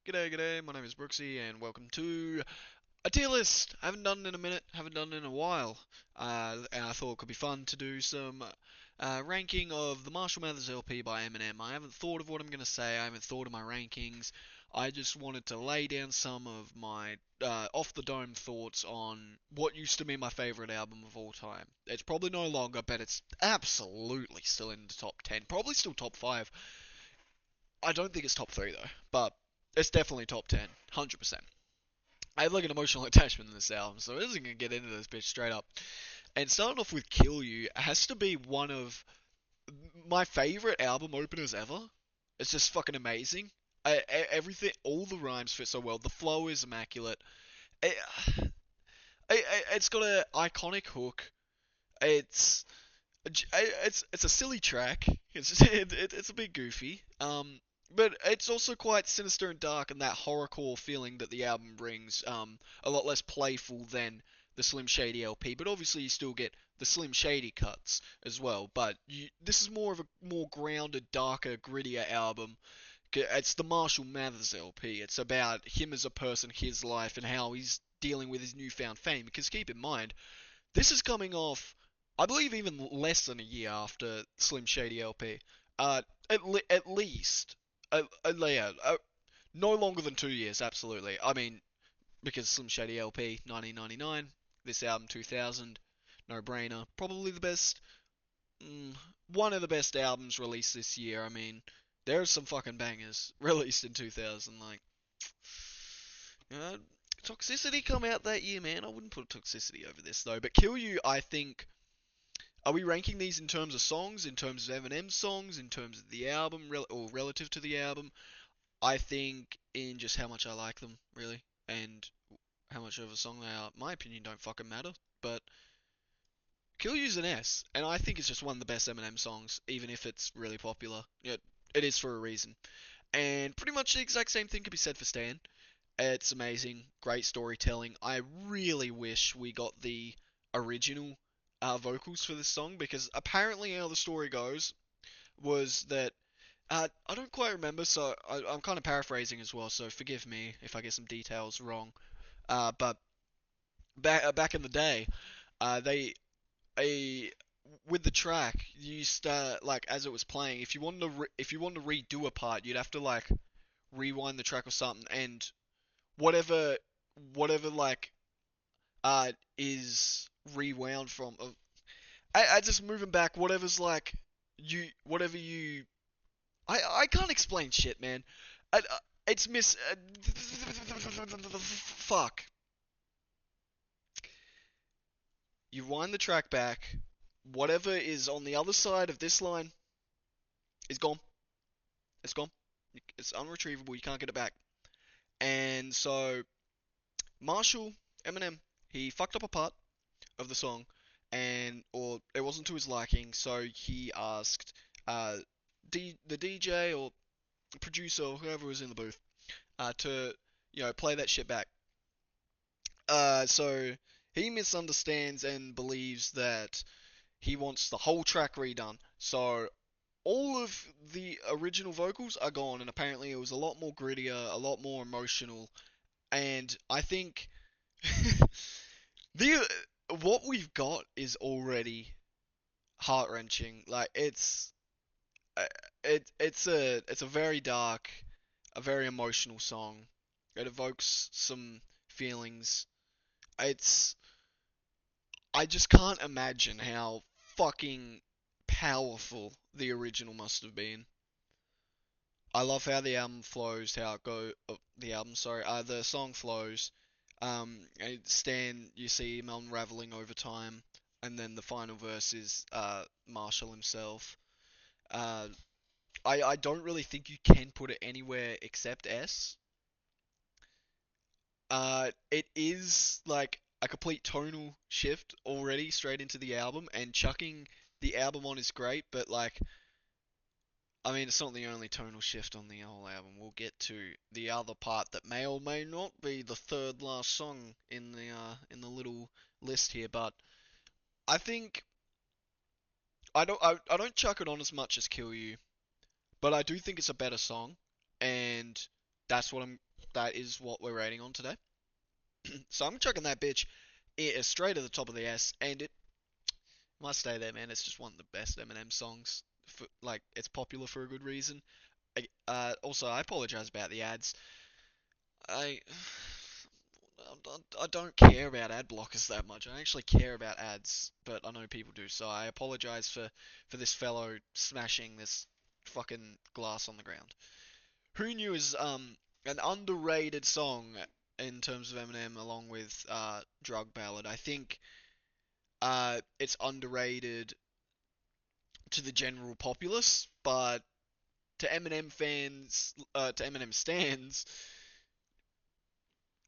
G'day, my name is Brooksy, and welcome to a tier list. I haven't done it in a minute, haven't done it in a while, and I thought it could be fun to do some ranking of the Marshall Mathers LP by Eminem. I haven't thought of what I'm going to say, I haven't thought of my rankings. I just wanted to lay down some of my off-the-dome thoughts on what used to be my favourite album of all time. It's probably no longer, but it's absolutely still in the top 10, probably still top 5. I don't think it's top 3 though, but it's definitely top 10, 100%. I have like an emotional attachment to this album, so I'm just gonna get into this bitch straight up. And starting off with Kill You has to be one of my favorite album openers ever. It's just fucking amazing. Everything, all the rhymes fit so well. The flow is immaculate. It, it's got an iconic hook. It's it's a silly track. It's a bit goofy. But it's also quite sinister and dark, and that horrorcore feeling that the album brings. A lot less playful than the Slim Shady LP, but obviously you still get the Slim Shady cuts as well. But this is more of a more grounded, darker, grittier album. It's the Marshall Mathers LP. It's about him as a person, his life, and how he's dealing with his newfound fame. Because keep in mind, this is coming off, I believe, even less than a year after Slim Shady LP. At least, yeah, no longer than 2 years, absolutely. I mean, because Slim Shady LP, 1999, this album, 2000, no brainer. Probably the best, mm, one of the best albums released this year. I mean, there are some fucking bangers released in 2000, like, uh, Toxicity come out that year, man. I wouldn't put Toxicity over this though. But Kill You, I think, are we ranking these in terms of songs, in terms of Eminem songs, in terms of the album, or relative to the album? I think in just how much I like them, really, and how much of a song they are. My opinion don't fucking matter, but Kill You's an S, and I think it's just one of the best Eminem songs, even if it's really popular. It is for a reason. And pretty much the exact same thing could be said for Stan. It's amazing, great storytelling. I really wish we got the original vocals for this song because apparently how the story goes was that I don't quite remember, so I'm kind of paraphrasing as well. So forgive me if I get some details wrong. But back in the day, they a with the track you used to like as it was playing. If you wanted to redo a part, you'd have to like rewind the track or something, and whatever whatever like is rewound from. I just moving back. Whatever's like whatever you. I can't explain shit, man. It's miss. Fuck. You wind the track back. Whatever is on the other side of this line is gone. It's gone. It's unretrievable. You can't get it back. And so Marshall Eminem, he fucked up a part of the song, and or it wasn't to his liking. So he asked the DJ or producer or whoever was in the booth to play that shit back. So he misunderstands and believes that he wants the whole track redone. So all of the original vocals are gone, and apparently it was a lot more grittier, a lot more emotional, and I think the what we've got is already heart wrenching. Like uh, it's a very dark, a very emotional song. It evokes some feelings. It's I just can't imagine how fucking powerful the original must have been. I love how the album flows, how it go the album, sorry, the song flows. Stan, you see him unraveling over time, and then the final verse is Marshall himself. Uh, I don't really think you can put it anywhere except S. It is like a complete tonal shift already straight into the album, and chucking the album on is great, but like, I mean, it's not the only tonal shift on the whole album. We'll get to the other part that may or may not be the third last song in the little list here, but I think I don't chuck it on as much as Kill You, but I do think it's a better song, and that's what I'm that is what we're rating on today. So I'm chucking that bitch straight to the top of the S, and it must stay there, man. It's just one of the best Eminem songs. Like, it's popular for a good reason. Also, I apologize about the ads. I I don't care about ad blockers that much. I actually care about ads, but I know people do. So I apologize for this fellow smashing this fucking glass on the ground. Who Knew is an underrated song in terms of Eminem, along with Drug Ballad. I think it's underrated to the general populace, but to Eminem fans, to Eminem stands,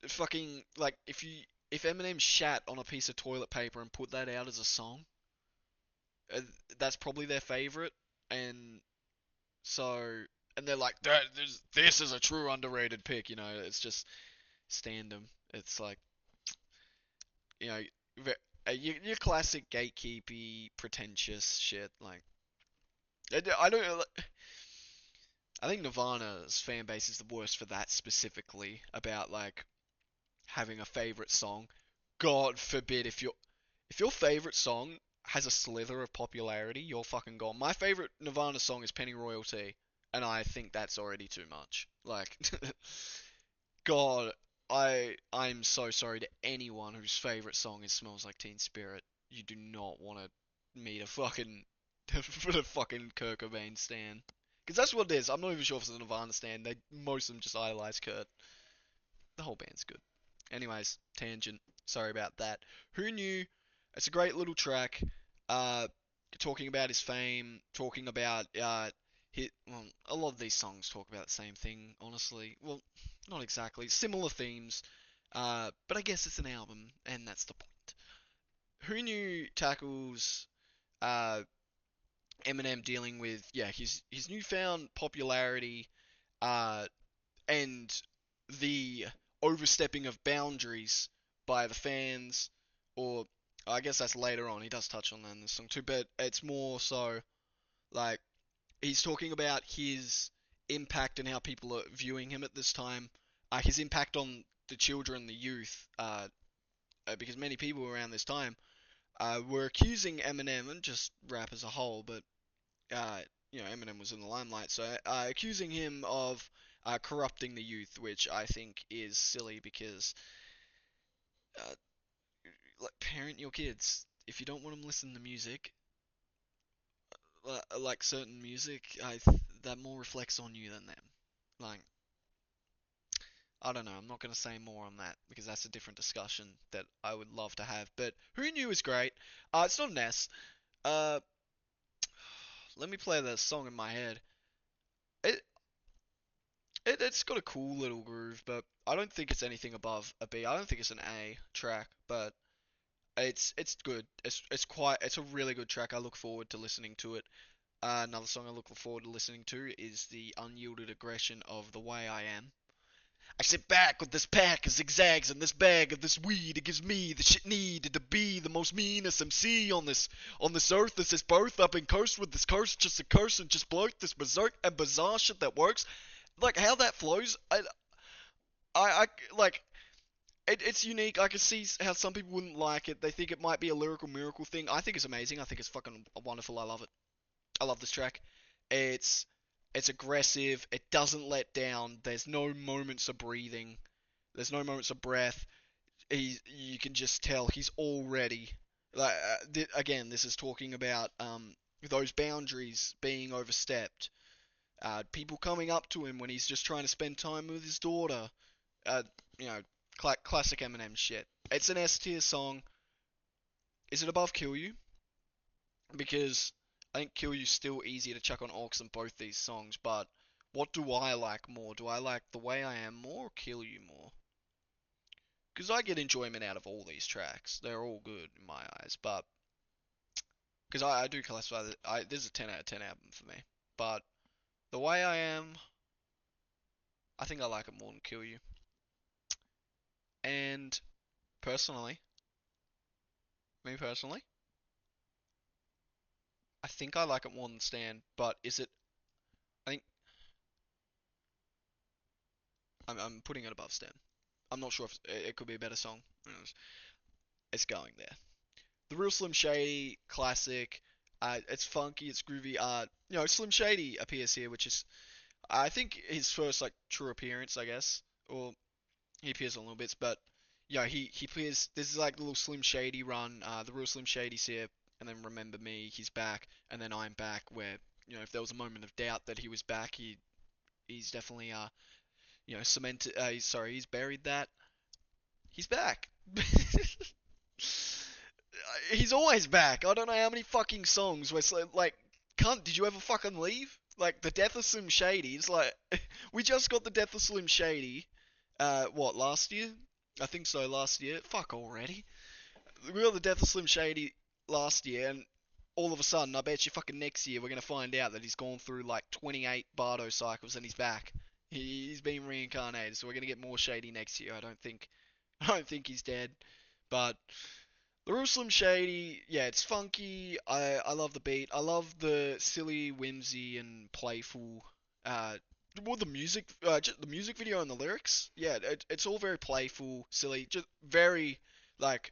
fucking like if Eminem shat on a piece of toilet paper and put that out as a song, uh, that's probably their favorite, and so and they're like this is a true underrated pick, you know. It's just stand them. It's like, you know, your classic gatekeepy pretentious shit. Like I don't. I think Nirvana's fan base is the worst for that specifically about like having a favorite song. God forbid if your favorite song has a slither of popularity, you're fucking gone. My favorite Nirvana song is Penny Royalty, and I think that's already too much. Like, God, I'm so sorry to anyone whose favorite song is Smells Like Teen Spirit. You do not want to meet a fucking for the fucking Kurt Cobain stan. Because that's what it is. I'm not even sure if it's a Nirvana stan. Most of them just idolize Kurt. The whole band's good. Anyways, tangent. Sorry about that. Who Knew? It's a great little track. Uh, talking about his fame, talking about well, a lot of these songs talk about the same thing, honestly. Well, not exactly. Similar themes. But I guess it's an album, and that's the point. Who Knew tackles uh, Eminem dealing with his newfound popularity, uh, and the overstepping of boundaries by the fans, or I guess that's later on. He does touch on that in this song too, but it's more so like he's talking about his impact and how people are viewing him at this time, his impact on the children, the youth, because many people around this time were accusing Eminem and just rap as a whole, but uh, Eminem was in the limelight, so accusing him of corrupting the youth, which I think is silly because, uh, like, parent your kids. If you don't want them listening to music, like certain music, that more reflects on you than them. Like, I don't know. I'm not gonna say more on that because that's a different discussion that I would love to have. But Who Knew is great. It's not an S. Uh, let me play the song in my head. It it's got a cool little groove, but I don't think it's anything above a B. I don't think it's an A track, but it's good. It's a really good track. I look forward to listening to it. Another song I look forward to listening to is the unyielded aggression of The Way I Am. I sit back with this pack of zigzags and this bag of this weed. It gives me the shit needed to be the most meanest MC on this earth. This is birth. I've been cursed with this curse, just a curse and just blurt this berserk and bizarre shit that works. Like how that flows, I like it's unique. I can see how some people wouldn't like it. They think it might be a lyrical miracle thing. I think it's amazing. I think it's fucking wonderful. I love it. I love this track. It's it's aggressive. It doesn't let down. There's no moments of breathing. There's no moments of breath. You can just tell he's already like again. This is talking about those boundaries being overstepped. People coming up to him when he's just trying to spend time with his daughter. Uh, you know, classic Eminem shit. It's an S tier song. Is it above Kill You? Because I think Kill You's still easier to chuck on aux than both these songs, but what do I like more? Do I like The Way I Am more or Kill You more? Because I get enjoyment out of all these tracks. They're all good in my eyes, but because I do classify that this is a 10 out of 10 album for me. But The Way I Am, I think I like it more than Kill You. And personally, me personally, I think I like it more than Stan, but is it? I think I'm putting it above Stem. I'm not sure if it could be a better song. It's going there. The Real Slim Shady classic. It's funky, it's groovy. Slim Shady appears here, which is I think his first like true appearance, I guess, or he appears on little bits, but he appears. This is like the little Slim Shady run. The Real Slim Shady's here, and then Remember Me, he's back, and then I'm back. Where if there was a moment of doubt that he was back, he's definitely cemented. He's buried that. He's back. He's always back. I don't know how many fucking songs where it's like, cunt, did you ever fucking leave? Like the death of Slim Shady. It's like we just got the death of Slim Shady. What last year? I think so. Last year. Fuck already. We got the death of Slim Shady last year, and all of a sudden, I bet you fucking next year we're gonna find out that he's gone through like 28 Bardo cycles and he's back. He's been reincarnated, so we're gonna get more Shady next year. I don't think. I don't think he's dead, but the Real Slim Shady, yeah, it's funky. I love the beat. I love the silly, whimsy, and playful. Well, the music video and the lyrics. Yeah, it's all very playful, silly, just very like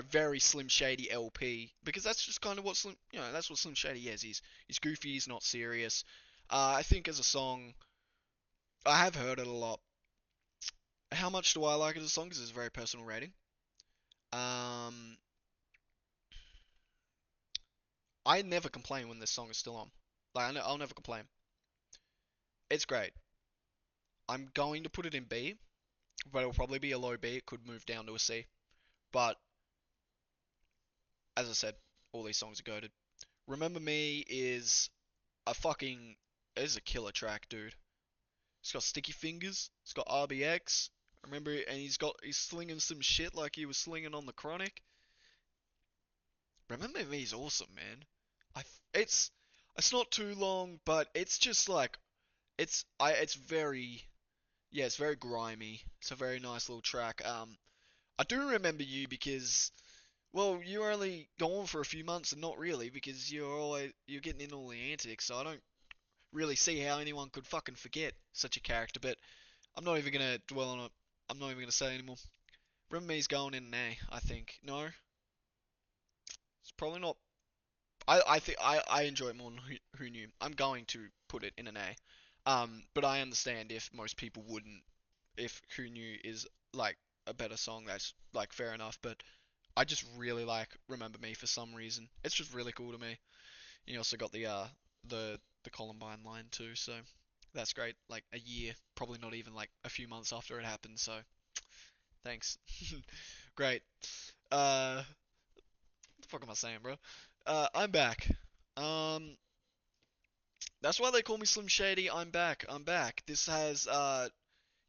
very Slim Shady LP because that's just kind of what that's what Slim Shady is. He's goofy. He's not serious. I think as a song, I have heard it a lot. How much do I like it as a song? Because it's a very personal rating. Um, I never complain when this song is still on. Like I'll never complain. It's great. I'm going to put it in B, but it'll probably be a low B. It could move down to a C. But as I said, all these songs are goated. Remember Me is a killer track, dude. It's got Sticky Fingers. It's got RBX. Remember, and he's slinging some shit like he was slinging on the Chronic. Remember Me is awesome, man. I it's not too long, but it's just like it's very it's very grimy. It's a very nice little track. I do remember you because well, you're only gone for a few months and not really because you're getting in all the antics. So I don't really see how anyone could fucking forget such a character. But I'm not even gonna dwell on it. I'm not even gonna say anymore. Remember Me's going in an A, I think. No, it's probably not. I think I enjoy it more than Who Knew. I'm going to put it in an A. But I understand if most people wouldn't. If Who Knew is like a better song, that's like fair enough. But I just really like Remember Me for some reason. It's just really cool to me. You also got the Columbine line too, so that's great. Like a year, probably not even like a few months after it happened. So thanks. Great. What the fuck am I saying, bro? I'm back. Um, that's why they call me Slim Shady. I'm back. I'm back. This has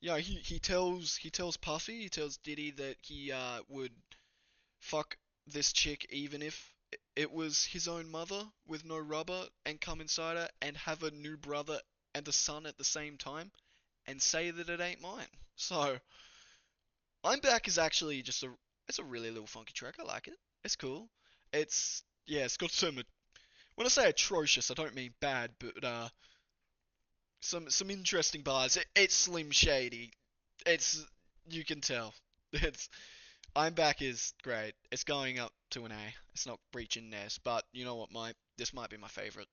he tells Puffy, he tells Diddy that he would fuck this chick even if it was his own mother with no rubber and come inside her and have a new brother and a son at the same time and say that it ain't mine. So I'm back is actually just it's a really little funky track. I like it. It's cool. It's got some when I say atrocious, I don't mean bad, but some interesting bars. It's Slim Shady. It's you can tell. It's I'm back is great. It's going up to an A. It's not reaching Ness, but you know what? This might be my favorite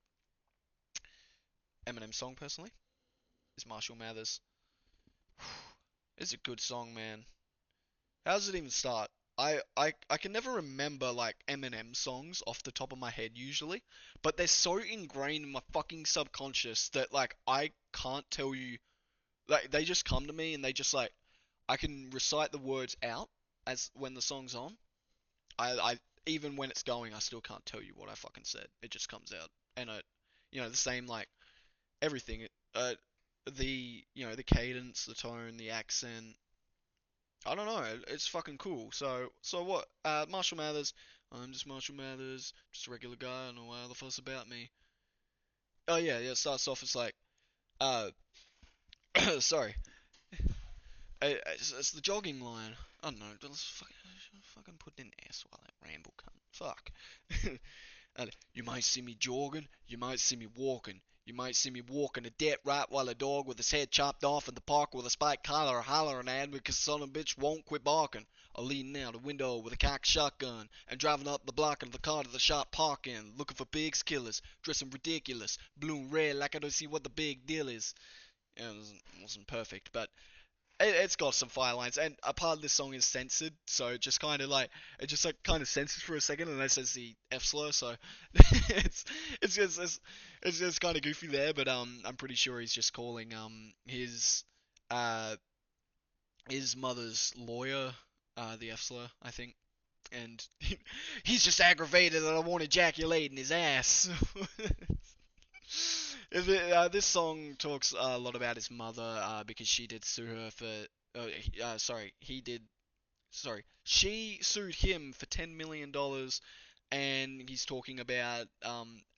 Eminem song personally. Is Marshall Mathers. It's a good song, man. How does it even start? I can never remember like Eminem songs off the top of my head usually, but they're so ingrained in my fucking subconscious that like I can't tell you like they just come to me and they just like I can recite the words out as when the song's on. I even when it's going, I still can't tell you what I fucking said. It just comes out, and the same like everything. The cadence, the tone, the accent. I don't know. It's fucking cool. So what? Marshall Mathers. I'm just Marshall Mathers, just a regular guy. I don't know why all the fuss about me. Oh yeah, yeah. It starts off as like, uh, sorry. It's the jogging line. I don't know. Let's fucking put in S while I ramble, cunt. Fuck. And you might see me jogging, you might see me walking. You might see me walking a dead right while a dog with his head chopped off in the park with a spiked collar hollering at me because son of a bitch won't quit barking. Or leaning out a window with a cocked shotgun and driving up the block of the car to the shop parking, looking for big killers, dressing ridiculous, blue and red like I don't see what the big deal is. Yeah, it wasn't perfect, but it's got some fire lines, and a part of this song is censored, so it just kind of like it just like kind of censors for a second, and then says the F slur, so it's it's just kind of goofy there, but I'm pretty sure he's just calling uh his mother's lawyer the F slur, I think, and he's just aggravated that I want to ejaculate in his ass. This song talks a lot about his mother because she did sue her for. Sorry, he did. Sorry, she sued him for $10 million, and he's talking about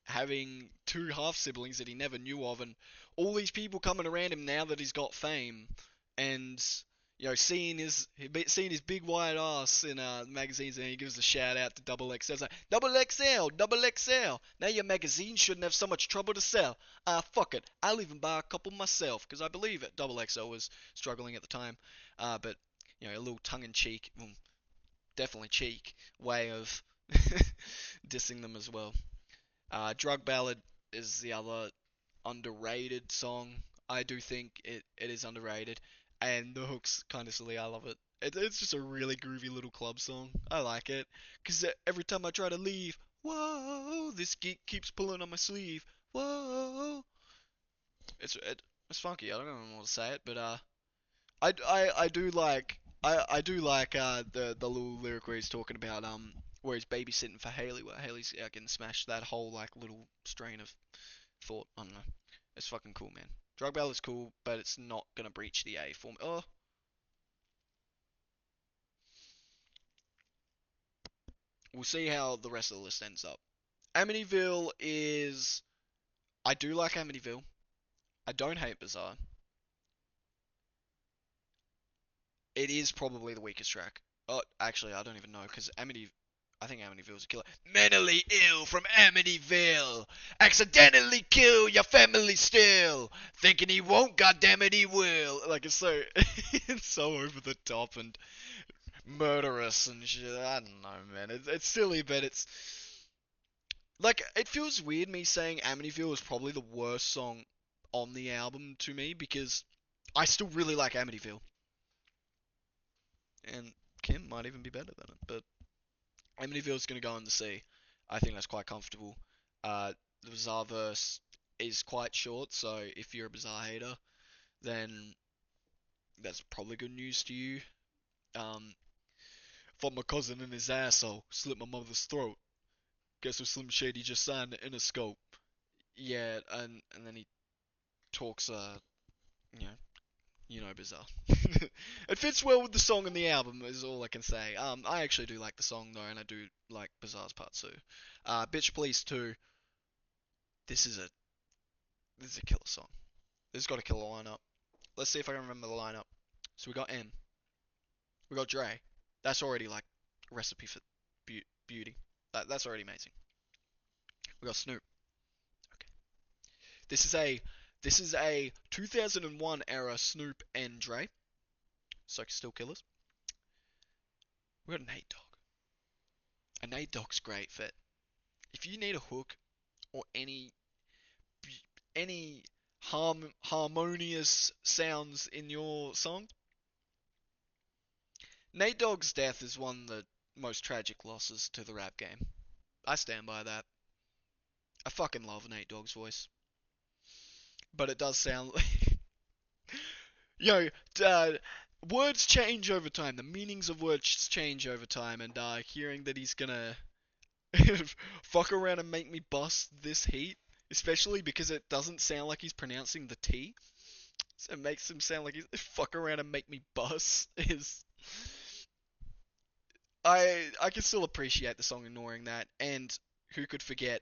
having two half siblings that he never knew of, and all these people coming around him now that he's got fame, and seeing his big white ass in magazines, and he gives a shout out to Double XL. It's like Double XL, Double XL. Now your magazine shouldn't have so much trouble to sell. Fuck it, I'll even buy a couple myself because I believe it. Double XL was struggling at the time, but a little tongue-in-cheek, definitely cheek way of dissing them as well. Drug Ballad is the other underrated song. I do think it is underrated, and the hook's kind of silly. I love it. It's just a really groovy little club song. I like it, because every time I try to leave, whoa, this geek keeps pulling on my sleeve. Whoa. It's funky. I don't know how to say it, but I do like the little lyric where he's talking about where he's babysitting for Haley, where Haley's out getting smashed. That whole like little strain of thought. I don't know. It's fucking cool, man. Drug Bell is cool, but it's not gonna breach the A form. Oh, we'll see how the rest of the list ends up. Amityville is. I do like Amityville. I don't hate Bizarre. It is probably the weakest track. Oh, actually, I don't even know because I think Amityville's a killer. Mentally ill from Amityville. Accidentally kill your family still. Thinking he won't, goddammit he will. Like, it's so, it's so over the top and murderous and shit. I don't know, man. It's silly, but it's, like, it feels weird me saying Amityville is probably the worst song on the album to me because I still really like Amityville. And Kim might even be better than it, but Amityville's going to go in the C. I think that's quite comfortable. The Bizarre verse is quite short, so if you're a Bizarre hater, then that's probably good news to you. Um, Fought my cousin in his asshole, slit my mother's throat. Guess what Slim Shady just signed the Interscope. Yeah, and then he talks, you know, Bizarre. It fits well with the song and the album, is all I can say. I actually do like the song though, and I do like Bizarre's part too. Bitch Please 2. This is a this is a killer song. This has got a killer lineup. Let's see if I can remember the lineup. So we got M. We got Dre. That's already like a recipe for beauty. That's already amazing. We got Snoop. Okay. This is a this is a 2001 era Snoop and Dre. So still killers. We got Nate Dogg. And Nate Dogg's great for if you need a hook or any harmonious sounds in your song. Nate Dogg's death is one of the most tragic losses to the rap game. I stand by that. I fucking love Nate Dogg's voice, but it does sound like you know, words change over time. The meanings of words change over time, and hearing that he's gonna fuck around and make me bust this heat, especially because it doesn't sound like he's pronouncing the T. So it makes him sound like he's fuck around and make me bust is I can still appreciate the song ignoring that, and who could forget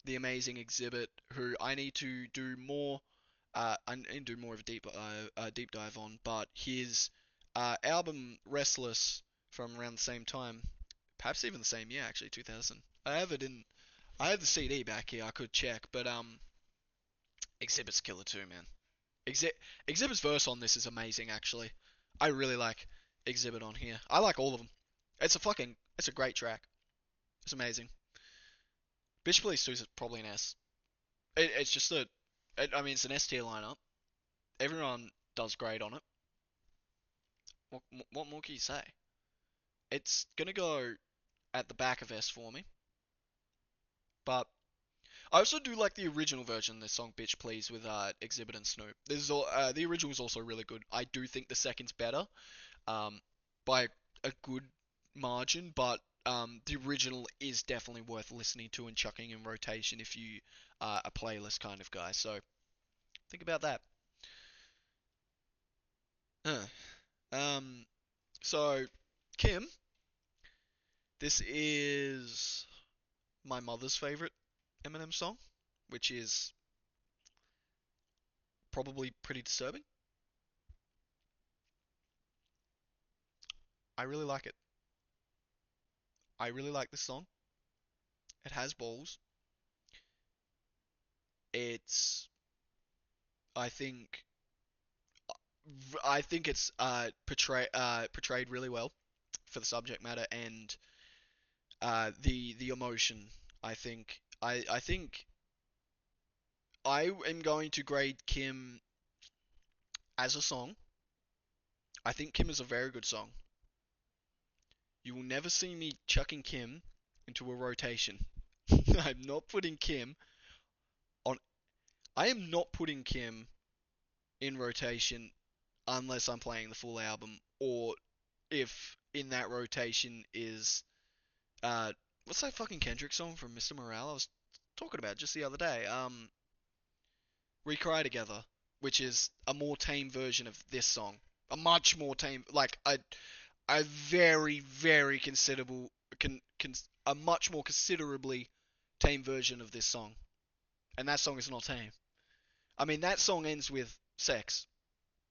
the amazing Exhibit, who I need to do more. I need to do more of a deep dive on, but his album Restless from around the same time, perhaps even the same year actually, 2000. I have the CD back here. I could check, but Exhibit's killer too, man. Exhibit's verse on this is amazing, actually. I really like Exhibit on here. I like all of them. It's a great track. It's amazing. Bitch Police 2 is probably an S. It's just I mean, it's an S tier lineup. Everyone does great on it. What more can you say? It's gonna go at the back of S for me, but I also do like the original version of this song, "Bitch Please," with Exhibit and Snoop. The original is also really good. I do think the second's better, um, by a good margin, but the original is definitely worth listening to and chucking in rotation if you are a playlist kind of guy. So think about that. Huh. Um, so Kim, this is my mother's favorite Eminem song, which is probably pretty disturbing. I really like it. I really like this song. It has balls. It's I think I think it's portrayed really well for the subject matter and the emotion. I think I am going to grade Kim as a song. I think Kim is a very good song. You will never see me chucking Kim into a rotation. I'm not putting Kim on. I am not putting Kim in rotation unless I'm playing the full album, or if in that rotation is what's that fucking Kendrick song from Mr. Morale I was talking about just the other day? We Cry Together, which is a more tame version of this song, a much more tame, like a very very considerable, a much more considerably tame version of this song, and that song is not tame. I mean, that song ends with sex.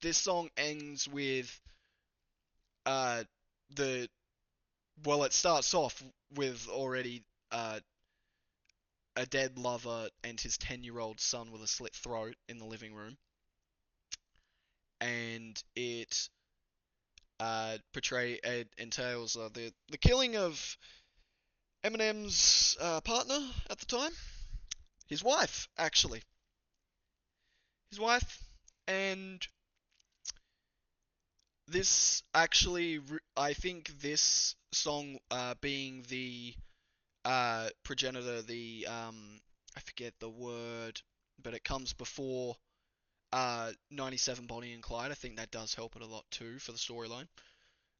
This song ends with uh the well, it starts off with already a dead lover and his 10-year-old son with a slit throat in the living room, and it it entails the killing of Eminem's partner at the time, his wife actually, his wife, and this actually, I think this song being the progenitor, I forget the word, but it comes before 97 Bonnie and Clyde. I think that does help it a lot too for the storyline.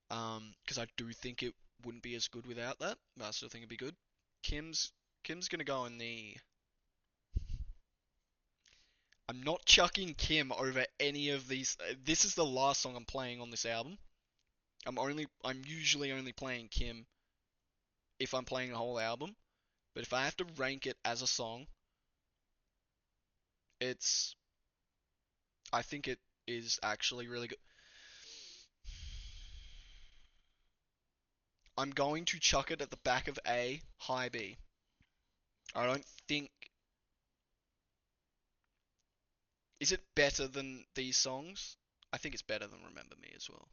Because I do think it wouldn't be as good without that, but I still think it'd be good. Kim's Kim's gonna go in the. I'm not chucking Kim over any of these. This is the last song I'm playing on this album. I'm usually only playing Kim if I'm playing a whole album. But if I have to rank it as a song, it's I think it is actually really good. I'm going to chuck it at the back of A, high B. I don't think. Is it better than these songs? I think it's better than Remember Me as well.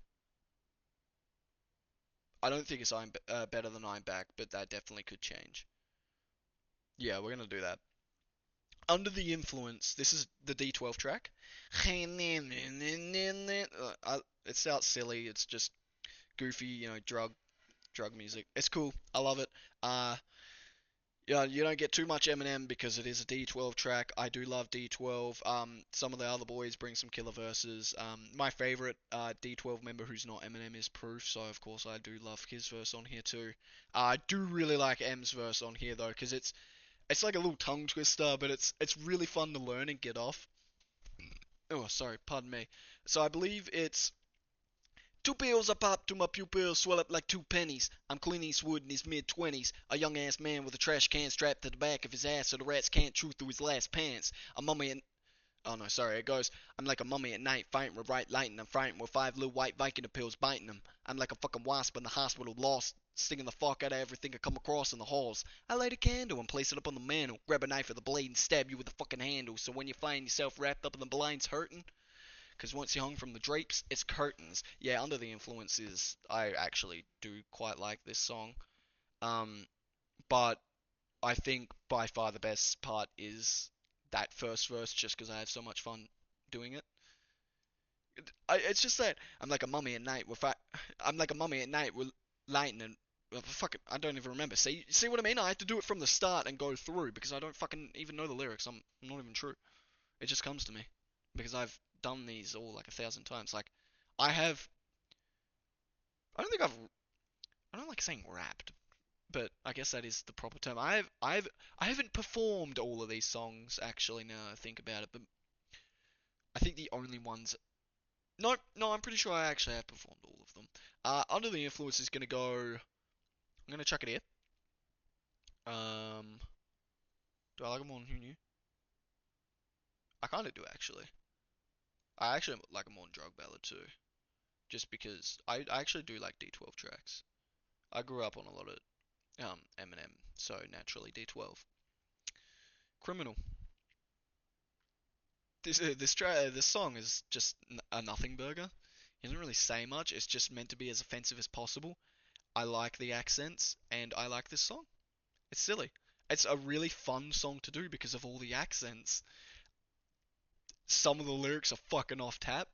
I don't think it's better than I'm Back, but that definitely could change. Yeah, we're gonna do that. Under the Influence, this is the D12 track. It sounds silly. It's just goofy, drug music. It's cool. I love it. Yeah, you don't get too much Eminem because it is a D12 track. I do love D12. Some of the other boys bring some killer verses. My favorite D12 member who's not Eminem is Proof, so of course I do love his verse on here too. I do really like M's verse on here though, because it's like a little tongue twister, but it's really fun to learn and get off. Oh, sorry, pardon me. So I believe it's two pills I pop to my pupils, swell up like two pennies. I'm Clint Eastwood in his mid-20s, a young-ass man with a trash can strapped to the back of his ass so the rats can't chew through his last pants. I'm mummy and Oh no, sorry. It goes, I'm like a mummy at night, fighting with bright light, and I'm frightened with five little white Viking pills biting them. I'm like a fucking wasp in the hospital, lost, stinging the fuck out of everything I come across in the halls. I light a candle and place it up on the mantle, grab a knife with a blade and stab you with the fucking handle. So when you find yourself wrapped up in the blinds hurting, because once you're hung from the drapes, it's curtains. Yeah, Under the Influences, I actually do quite like this song. Um, but I think by far the best part is that first verse, just because I have so much fun doing it. It's just that I'm like a mummy at night with I'm like a mummy at night with lightning. And fuck it, I don't even remember. See what I mean? I have to do it from the start and go through because I don't fucking even know the lyrics. I'm not even true. It just comes to me because I've done these all like 1,000 times. Like I have. I don't think I don't like saying rapped, but I guess that is the proper term. I haven't performed all of these songs actually. Now I think about it, but I think the only ones. No, no, I'm pretty sure I actually have performed all of them. Under the Influence is gonna go. I'm gonna chuck it here. Um, do I like them more than Who Knew? I kind of do actually. I actually like them more than Drug Ballad too, just because I actually do like D12 tracks. I grew up on a lot of Eminem, so naturally D12. Criminal. This song is just a nothing burger. He doesn't really say much. It's just meant to be as offensive as possible. I like the accents, and I like this song. It's silly. It's a really fun song to do because of all the accents. Some of the lyrics are fucking off tap.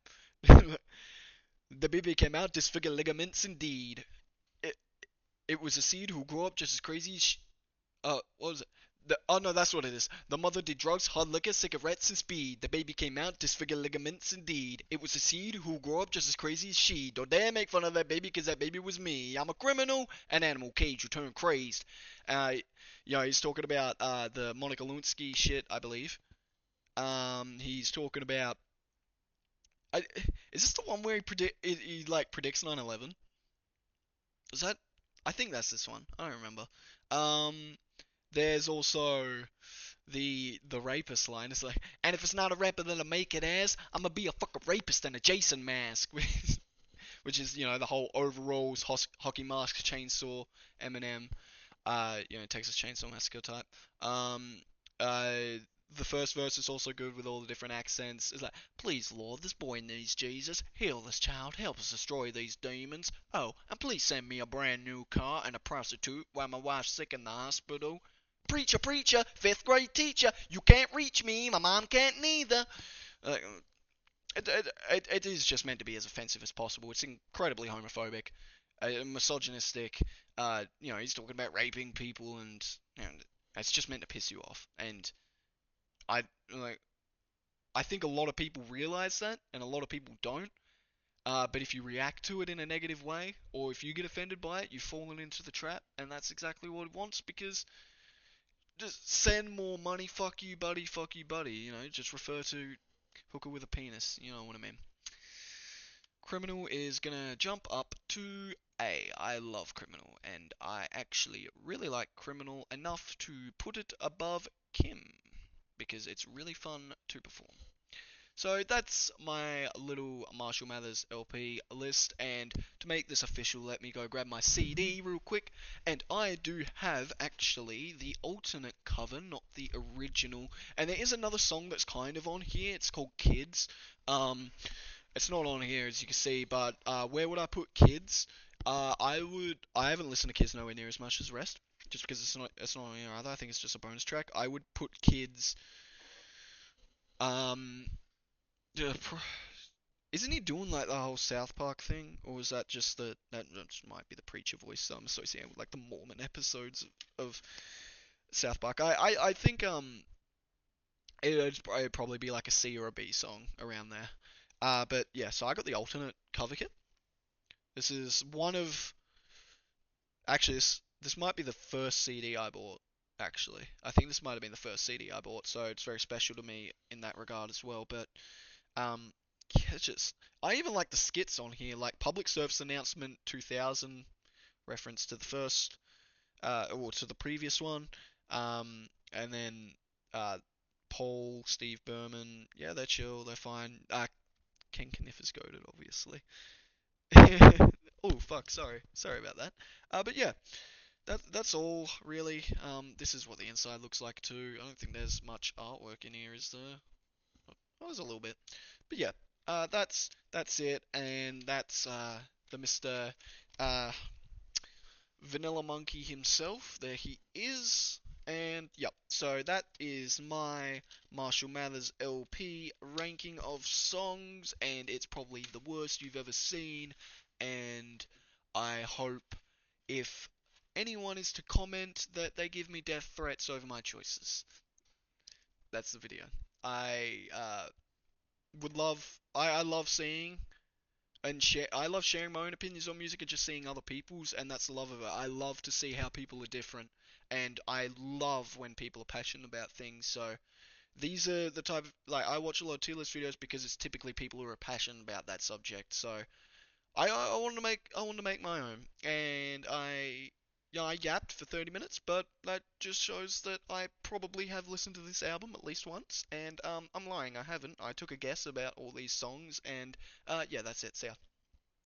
The baby came out, disfigured ligaments indeed. It it was a seed who grew up just as crazy as what was it? Oh no, that's what it is. The mother did drugs, hard liquor, cigarettes, and speed. The baby came out, disfigured ligaments indeed. It was a seed who grew up just as crazy as she. Don't dare make fun of that baby, cause that baby was me. I'm a criminal, an animal cage who turned crazed. Uh, he's talking about the Monica Lewinsky shit, I believe. He's talking about. I, is this the one where he like predicts 9/11? Is that? I think that's this one. I don't remember. Um, there's also the rapist line. It's like, and if it's not a rapper, then I make it as I'ma be a fucking rapist in a Jason mask, which is the whole overalls, hockey mask, chainsaw, Eminem, Texas Chainsaw Massacre type. Um, uh, the first verse is also good with all the different accents. It's like, please, Lord, this boy needs Jesus. Heal this child. Help us destroy these demons. Oh, and please send me a brand new car and a prostitute while my wife's sick in the hospital. Preacher, preacher, fifth grade teacher. You can't reach me. My mom can't neither. Uh, it is just meant to be as offensive as possible. It's incredibly homophobic, misogynistic. He's talking about raping people, and it's just meant to piss you off. And I like, I think a lot of people realize that, and a lot of people don't. But if you react to it in a negative way, or if you get offended by it, you've fallen into the trap, and that's exactly what it wants. Because just send more money, fuck you, buddy, fuck you, buddy. Just refer to hooker with a penis. You know what I mean? Criminal is gonna jump up to A. I love Criminal, and I actually really like Criminal enough to put it above Kim, because it's really fun to perform. So that's my little Marshall Mathers LP list, and to make this official, let me go grab my CD real quick, and I do have actually the alternate cover, not the original, and there is another song that's kind of on here. It's called Kids. It's not on here as you can see, but where would I put Kids? I haven't listened to Kids nowhere near as much as the rest, just because it's not on here either. I think it's just a bonus track. I would put Kids. Um, yeah, isn't he doing like the whole South Park thing, or is that just that just might be the preacher voice that I'm associating with like the Mormon episodes of South Park? I think it'd probably be like a C or a B song around there. But yeah, so I got the alternate cover kit. This is one of actually this might be the first CD I bought. Actually, I think this might have been the first CD I bought, so it's very special to me in that regard as well. But um, yeah, just I even like the skits on here, like Public Service Announcement 2000, reference to the first, or to the previous one, and then uh, Paul, Steve Berman, yeah, they're chill, they're fine. Ken Kniff is goated, obviously. Oh fuck, sorry about that. But yeah, that's all really. This is what the inside looks like too. I don't think there's much artwork in here, is there? Oh, there's a little bit, but yeah. That's it, and that's the Mr. Uh, Vanilla Monkey himself. There he is. And yep, so that is my Marshall Mathers LP ranking of songs, and it's probably the worst you've ever seen. And I hope if anyone is to comment that they give me death threats over my choices. That's the video. I would love, I love seeing and share. I love sharing my own opinions on music and just seeing other people's, and that's the love of it. I love to see how people are different, and I love when people are passionate about things. So these are the type of like I watch a lot of tier list videos because it's typically people who are passionate about that subject. So I want to make my own, and I yapped for 30 minutes, but that just shows that I probably have listened to this album at least once, and I'm lying, I haven't. I took a guess about all these songs, and yeah, that's it. See ya.